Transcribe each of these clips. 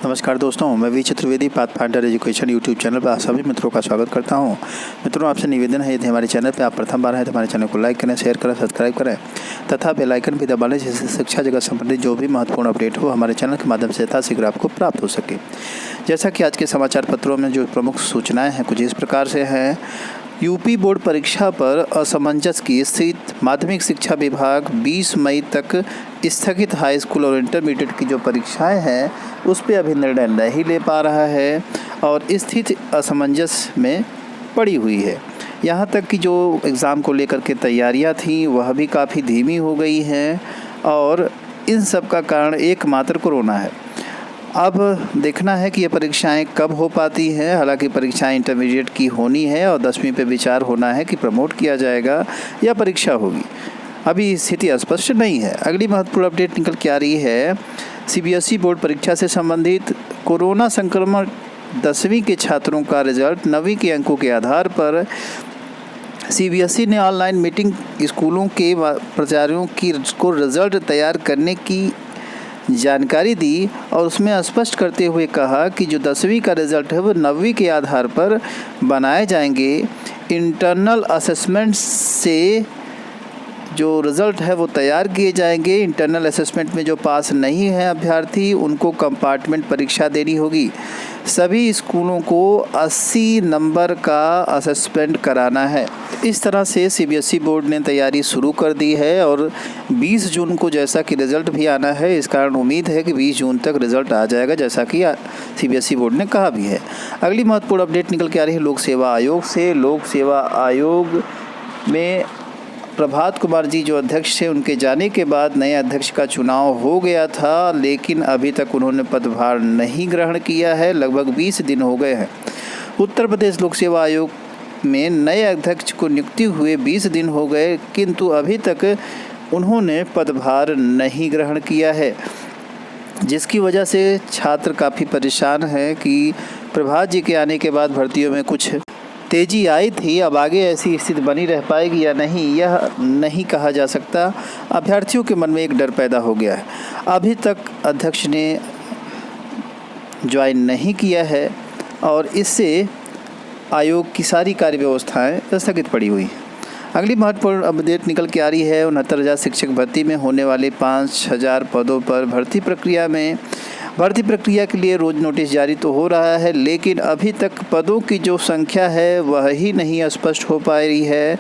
नमस्कार दोस्तों, मैं V Chaturvedi Pathfinder Education YouTube channel पर आप सभी मित्रों का स्वागत करता हूं। मित्रों, आपसे निवेदन है, यदि हमारे चैनल पर आप प्रथम बार हैं तो हमारे चैनल को लाइक करें, शेयर करें, सब्सक्राइब करें तथा बेल आइकन भी दबा लें, जिससे शिक्षा जगत संबंधित जो भी महत्वपूर्ण अपडेट हो हमारे चैनल के माध्यम से यथाशीघ्र आपको प्राप्त हो सके। जैसा कि आज के समाचार पत्रों में जो प्रमुख सूचनाएँ हैं कुछ इस प्रकार से हैं। यूपी बोर्ड परीक्षा पर असमंजस की स्थिति, माध्यमिक शिक्षा विभाग 20 मई तक स्थगित हाई स्कूल और इंटरमीडिएट की जो परीक्षाएं हैं उस पर अभी निर्णय नहीं ले पा रहा है और स्थिति असमंजस में पड़ी हुई है। यहाँ तक कि जो एग्ज़ाम को लेकर के तैयारियां थीं वह भी काफ़ी धीमी हो गई हैं और इन सब का कारण एकमात्र कोरोना है। अब देखना है कि ये परीक्षाएं कब हो पाती हैं। हालांकि परीक्षाएं इंटरमीडिएट की होनी है और 10वीं पे विचार होना है कि प्रमोट किया जाएगा या परीक्षा होगी। अभी स्थिति स्पष्ट नहीं है। अगली महत्वपूर्ण अपडेट निकल के आ रही है सीबीएसई बोर्ड परीक्षा से संबंधित। कोरोना संक्रमण 10वीं के छात्रों का रिजल्ट 9वीं के अंकों के आधार पर सीबीएसई ने ऑनलाइन मीटिंग स्कूलों के प्राचार्यों को रिजल्ट तैयार करने की जानकारी दी और उसमें स्पष्ट करते हुए कहा कि जो 10वीं का रिज़ल्ट है वो 9वीं के आधार पर बनाए जाएंगे। इंटरनल असेसमेंट से जो रिज़ल्ट है वो तैयार किए जाएंगे। इंटरनल असेसमेंट में जो पास नहीं है अभ्यर्थी उनको कंपार्टमेंट परीक्षा देनी होगी। सभी स्कूलों को 80 नंबर का असेसमेंट कराना है। इस तरह से सीबीएसई बोर्ड ने तैयारी शुरू कर दी है और 20 जून को जैसा कि रिज़ल्ट भी आना है, इस कारण उम्मीद है कि 20 जून तक रिज़ल्ट आ जाएगा, जैसा कि सीबीएसई बोर्ड ने कहा भी है। अगली महत्वपूर्ण अपडेट निकल के आ रही है लोक सेवा आयोग से। लोक सेवा आयोग में प्रभात कुमार जी जो अध्यक्ष थे, उनके जाने के बाद नए अध्यक्ष का चुनाव हो गया था, लेकिन अभी तक उन्होंने पदभार नहीं ग्रहण किया है। लगभग 20 दिन हो गए हैं। उत्तर प्रदेश लोक सेवा आयोग में नए अध्यक्ष को नियुक्ति हुए 20 दिन हो गए, किंतु अभी तक उन्होंने पदभार नहीं ग्रहण किया है, जिसकी वजह से छात्र काफ़ी परेशान हैं कि प्रभात जी के आने के बाद भर्तियों में कुछ तेज़ी आई थी। अब आगे ऐसी स्थिति बनी रह पाएगी या नहीं, यह नहीं कहा जा सकता। अभ्यर्थियों के मन में एक डर पैदा हो गया है। अभी तक अध्यक्ष ने ज्वाइन नहीं किया है और इससे आयोग की सारी कार्य व्यवस्थाएँ स्थगित पड़ी हुई हैं। अगली महत्वपूर्ण अपडेट निकल के आ रही है 69,000 शिक्षक भर्ती में होने वाले 5,000 पदों पर भर्ती प्रक्रिया के लिए रोज नोटिस जारी तो हो रहा है, लेकिन अभी तक पदों की जो संख्या है वह ही नहीं स्पष्ट हो पा रही है।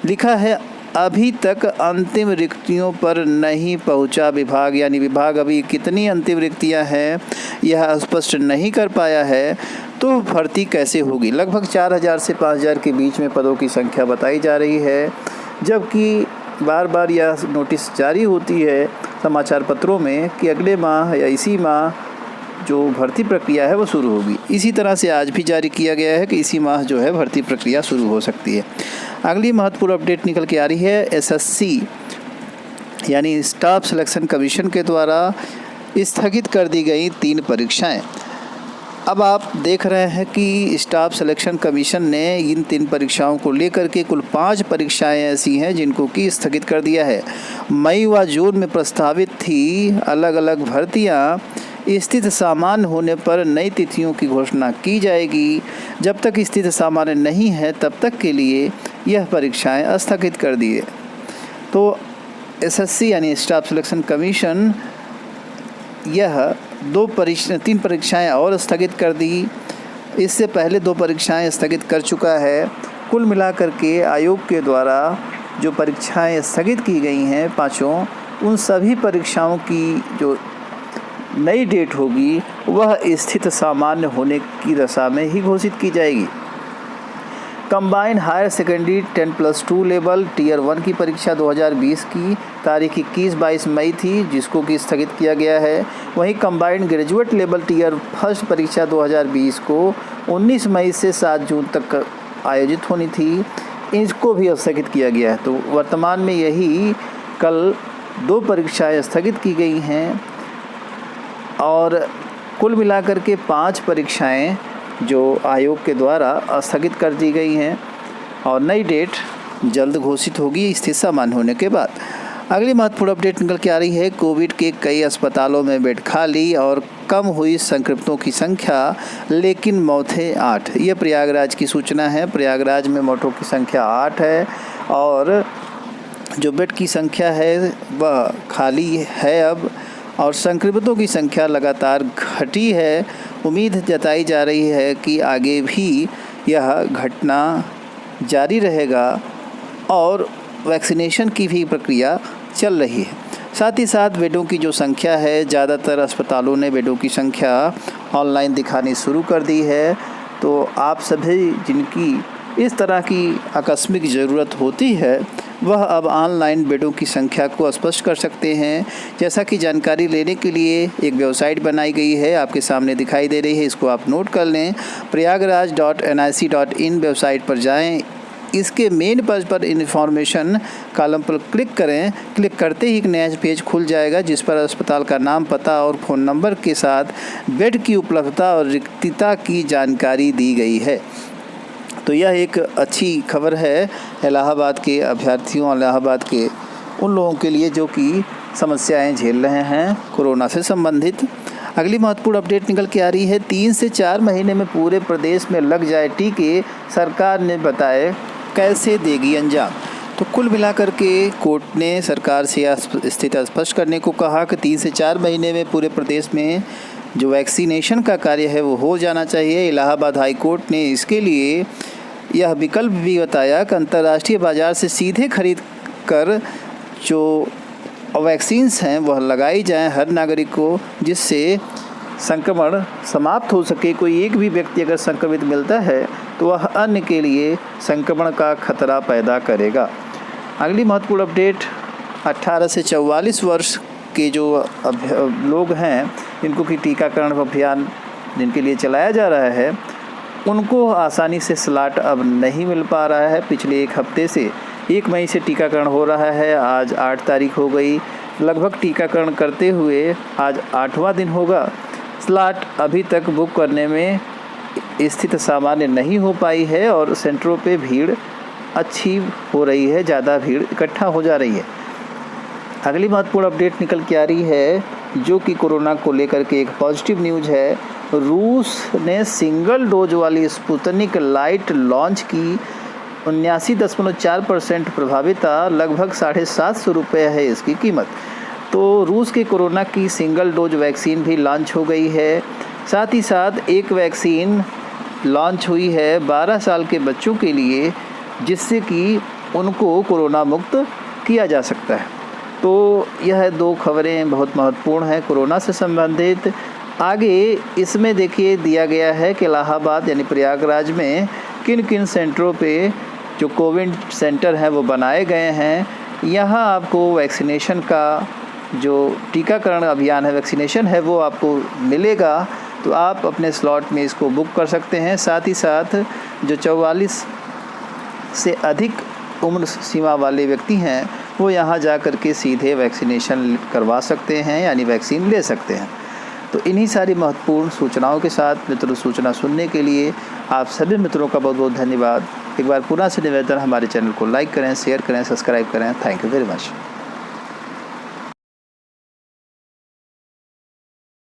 लिखा है अभी तक अंतिम रिक्तियों पर नहीं पहुंचा विभाग, यानी विभाग अभी कितनी अंतिम रिक्तियां हैं यह स्पष्ट नहीं कर पाया है। तो भर्ती कैसे होगी? लगभग 4,000 से 5,000 के बीच में पदों की संख्या बताई जा रही है, जबकि बार बार यह नोटिस जारी होती है समाचार पत्रों में कि अगले माह या इसी माह जो भर्ती प्रक्रिया है वो शुरू होगी। इसी तरह से आज भी जारी किया गया है कि इसी माह जो है भर्ती प्रक्रिया शुरू हो सकती है। अगली महत्वपूर्ण अपडेट निकल के आ रही है एसएससी यानी स्टाफ सिलेक्शन कमीशन के द्वारा स्थगित कर दी गई 3 परीक्षाएं। अब आप देख रहे हैं कि स्टाफ सिलेक्शन कमीशन ने इन 3 परीक्षाओं को लेकर के कुल 5 परीक्षाएं ऐसी हैं जिनको कि स्थगित कर दिया है। मई व जून में प्रस्तावित थी अलग अलग भर्तियां। स्थिति सामान्य होने पर नई तिथियों की घोषणा की जाएगी। जब तक स्थिति सामान्य नहीं है तब तक के लिए यह परीक्षाएं स्थगित कर दिए। तो एसएससी यानी स्टाफ सिलेक्शन कमीशन यह 3 परीक्षाएं और स्थगित कर दी। इससे पहले 2 परीक्षाएं स्थगित कर चुका है। कुल मिलाकर के आयोग के द्वारा जो परीक्षाएं स्थगित की गई हैं 5, उन सभी परीक्षाओं की जो नई डेट होगी वह स्थिति सामान्य होने की दशा में ही घोषित की जाएगी। Combined higher secondary 10+2 level tier 1 की परीक्षा 2020 की तारीख 21-22 मई थी, जिसको कि स्थगित किया गया है। वहीं कंबाइंड ग्रेजुएट लेवल टीयर 1 परीक्षा 2020 को 19 मई से 7 जून तक आयोजित होनी थी, इसको भी स्थगित किया गया है। तो वर्तमान में यही कल 2 परीक्षाएं स्थगित की गई हैं और कुल मिलाकर के 5 परीक्षाएं जो आयोग के द्वारा स्थगित कर दी गई हैं और नई डेट जल्द घोषित होगी स्थिति सामान्य होने के बाद। अगली महत्वपूर्ण अपडेट निकल के आ रही है। कोविड के कई अस्पतालों में बेड खाली और कम हुई संक्रमितों की संख्या, लेकिन मौतें 8। ये प्रयागराज की सूचना है। प्रयागराज में मौतों की संख्या 8 है और जो बेड की संख्या है वह खाली है अब, और संक्रमितों की संख्या लगातार घटी है। उम्मीद जताई जा रही है कि आगे भी यह घटना जारी रहेगा और वैक्सीनेशन की भी प्रक्रिया चल रही है। साथ ही साथ बेडों की जो संख्या है, ज़्यादातर अस्पतालों ने बेडों की संख्या ऑनलाइन दिखानी शुरू कर दी है। तो आप सभी जिनकी इस तरह की आकस्मिक ज़रूरत होती है वह अब ऑनलाइन बेडों की संख्या को स्पष्ट कर सकते हैं। जैसा कि जानकारी लेने के लिए एक वेबसाइट बनाई गई है, आपके सामने दिखाई दे रही है, इसको आप नोट कर लें। prayagraj.nic.in वेबसाइट पर जाएं। इसके मेन पेज पर इन्फॉर्मेशन कॉलम पर क्लिक करें। क्लिक करते ही एक नया पेज खुल जाएगा जिस पर अस्पताल का नाम, पता और फ़ोन नंबर के साथ बेड की उपलब्धता और रिक्तता की जानकारी दी गई है। तो यह एक अच्छी खबर है इलाहाबाद के अभ्यर्थियों, इलाहाबाद के उन लोगों के लिए जो कि समस्याएं झेल रहे हैं कोरोना से संबंधित। अगली महत्वपूर्ण अपडेट निकल के आ रही है। 3 से 4 महीने में पूरे प्रदेश में लग जाए टीके, सरकार ने बताए कैसे देगी अंजाम। तो कुल मिलाकर के कोर्ट ने सरकार से स्थिति स्पष्ट करने को कहा कि 3 से 4 महीने में पूरे प्रदेश में जो वैक्सीनेशन का कार्य है वो हो जाना चाहिए। इलाहाबाद हाई कोर्ट ने इसके लिए यह विकल्प भी बताया कि अंतर्राष्ट्रीय बाज़ार से सीधे खरीद कर जो वैक्सीन्स हैं वह लगाई जाएं हर नागरिक को, जिससे संक्रमण समाप्त हो सके। कोई एक भी व्यक्ति अगर संक्रमित मिलता है तो वह अन्य के लिए संक्रमण का खतरा पैदा करेगा। अगली महत्वपूर्ण अपडेट, 18 से 44 वर्ष के जो लोग हैं जिनको कि टीकाकरण अभियान जिनके लिए चलाया जा रहा है, उनको आसानी से स्लॉट अब नहीं मिल पा रहा है। पिछले एक हफ्ते से 1 मई से टीकाकरण हो रहा है। आज 8 तारीख हो गई। लगभग टीकाकरण करते हुए आज 8वां दिन होगा। स्लॉट अभी तक बुक करने में स्थिति सामान्य नहीं हो पाई है और सेंटरों पे भीड़ अच्छी हो रही है, ज़्यादा भीड़ इकट्ठा हो जा रही है। अगली महत्वपूर्ण अपडेट निकल के आ रही है जो कि कोरोना को लेकर के एक पॉजिटिव न्यूज़ है। रूस ने सिंगल डोज वाली स्पुतनिक लाइट लॉन्च की। 79.4% प्रभाविता, लगभग 750 रुपये है इसकी कीमत। तो रूस के कोरोना की सिंगल डोज वैक्सीन भी लॉन्च हो गई है। साथ ही साथ एक वैक्सीन लॉन्च हुई है 12 साल के बच्चों के लिए, जिससे कि उनको कोरोना मुक्त किया जा सकता है। तो यह 2 खबरें बहुत महत्वपूर्ण हैं कोरोना से संबंधित। आगे इसमें देखिए दिया गया है कि इलाहाबाद यानी प्रयागराज में किन किन सेंटरों पे जो कोविड सेंटर हैं वो बनाए गए हैं। यहाँ आपको वैक्सीनेशन का जो टीकाकरण अभियान है, वैक्सीनेशन है, वो आपको मिलेगा। तो आप अपने स्लॉट में इसको बुक कर सकते हैं। साथ ही साथ जो 44 से अधिक उम्र सीमा वाले व्यक्ति हैं वो यहाँ जा कर के सीधे वैक्सीनेशन करवा सकते हैं, यानी वैक्सीन ले सकते हैं। तो इन्हीं सारी महत्वपूर्ण सूचनाओं के साथ मित्रों सूचना सुनने के लिए आप सभी मित्रों का बहुत बहुत धन्यवाद। एक बार पुनः से निवेदन, हमारे चैनल को लाइक करें, शेयर करें, सब्सक्राइब करें। Thank you very much.